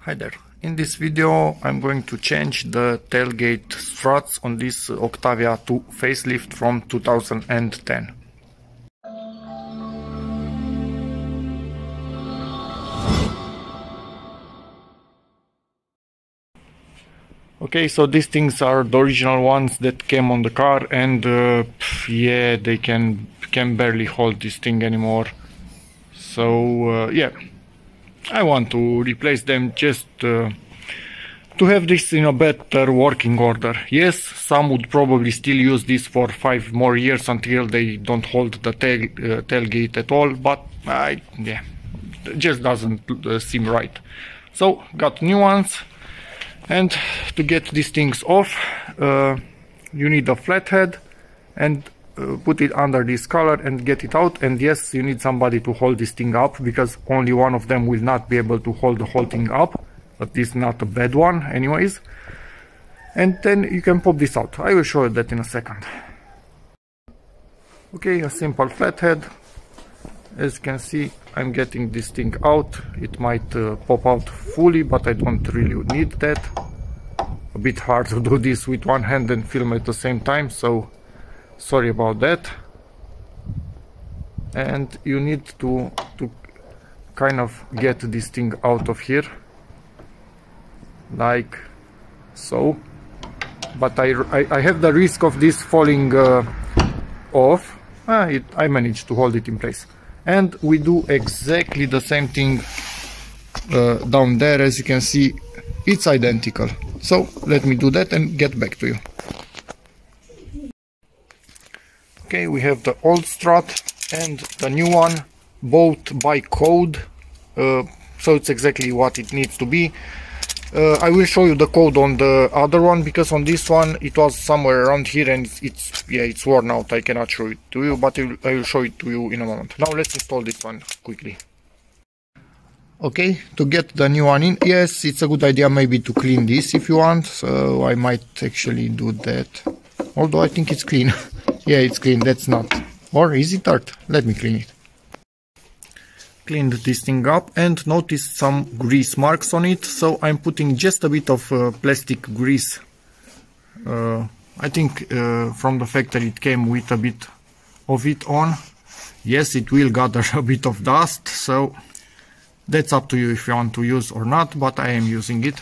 Hi there. In this video I'm going to change the tailgate struts on this Octavia to Facelift from 2010. Okay, so these things are the original ones that came on the car, and yeah, they can barely hold this thing anymore. So yeah, I want to replace them just to have this in a better working order. Yes, some would probably still use this for 5 more years until they don't hold the tailgate at all, but yeah, it just doesn't seem right. So got new ones. And to get these things off, you need a flathead and put it under this collar and get it out. And yes, you need somebody to hold this thing up, because only one of them will not be able to hold the whole thing up, but this is not a bad one anyways. And then you can pop this out. I will show you that in a second. Okay, a simple flathead. As you can see, I'm getting this thing out. It might pop out fully, but I don't really need that. A bit hard to do this with one hand and film at the same time, so sorry about that. And you need to kind of get this thing out of here, like so. But I have the risk of this falling off. I managed to hold it in place. And we do exactly the same thing down there. As you can see, it's identical. So let me do that and get back to you. Okay, we have the old strut and the new one, both by code, so it's exactly what it needs to be. I will show you the code on the other one, because on this one it was somewhere around here and it's worn out. I cannot show it to you, but I will show it to you in a moment. Now let's install this one quickly. Okay, to get the new one in, yes, it's a good idea maybe to clean this if you want, so I might actually do that. Although I think it's clean. Yeah, it's clean, that's not. Or is it dirt? Let me clean it. Cleaned this thing up and noticed some grease marks on it, so I'm putting just a bit of plastic grease. I think from the factory it came with a bit of it on. Yes, it will gather a bit of dust, so that's up to you if you want to use or not, but I am using it.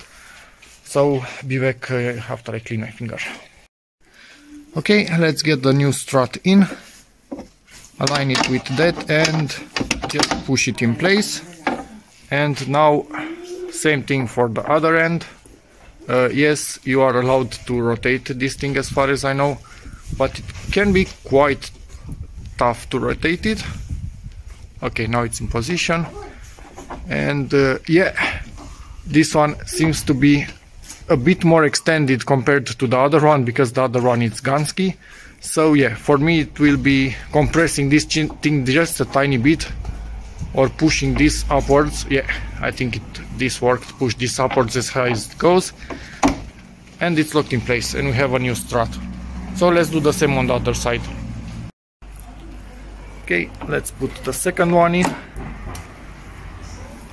So be back after I clean my finger. Okay, let's get the new strut in. Align it with that and just push it in place. And now same thing for the other end. Yes, you are allowed to rotate this thing as far as I know, but it can be quite tough to rotate it. Okay, now it's in position. And yeah, this one seems to be a bit more extended compared to the other one, because the other one is Gansky. So yeah, for me it will be compressing this thing just a tiny bit, or pushing this upwards. Yeah, I think this worked. Push this upwards as high as it goes, and it's locked in place, and we have a new strut. So let's do the same on the other side. Okay, let's put the second one in,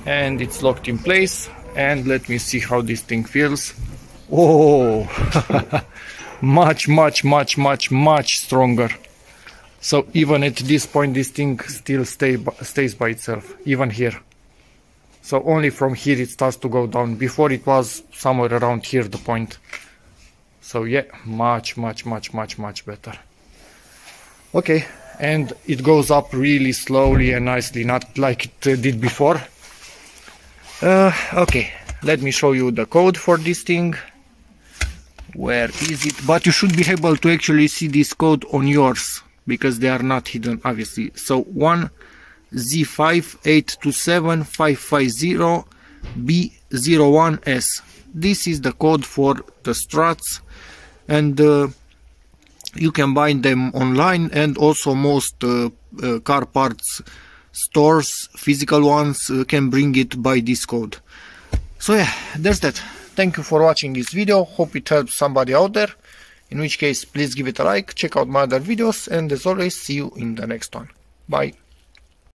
and it's locked in place. And let me see how this thing feels. Oh, much stronger. So even at this point this thing still stays by itself, even here. So only from here it starts to go down. Before it was somewhere around here, the point. So yeah, much better. Okay, and it goes up really slowly and nicely, not like it did before. Okay, let me show you the code for this thing. Where is it? But you should be able to actually see this code on yours, because they are not hidden, obviously. So 1Z58275550B01S. This is the code for the struts, and you can buy them online, and also most car parts stores, physical ones, can bring it by this code. So yeah, there's that. Thank you for watching this video. Hope it helps somebody out there. In which case, please give it a like, check out my other videos, and as always, see you in the next one. Bye.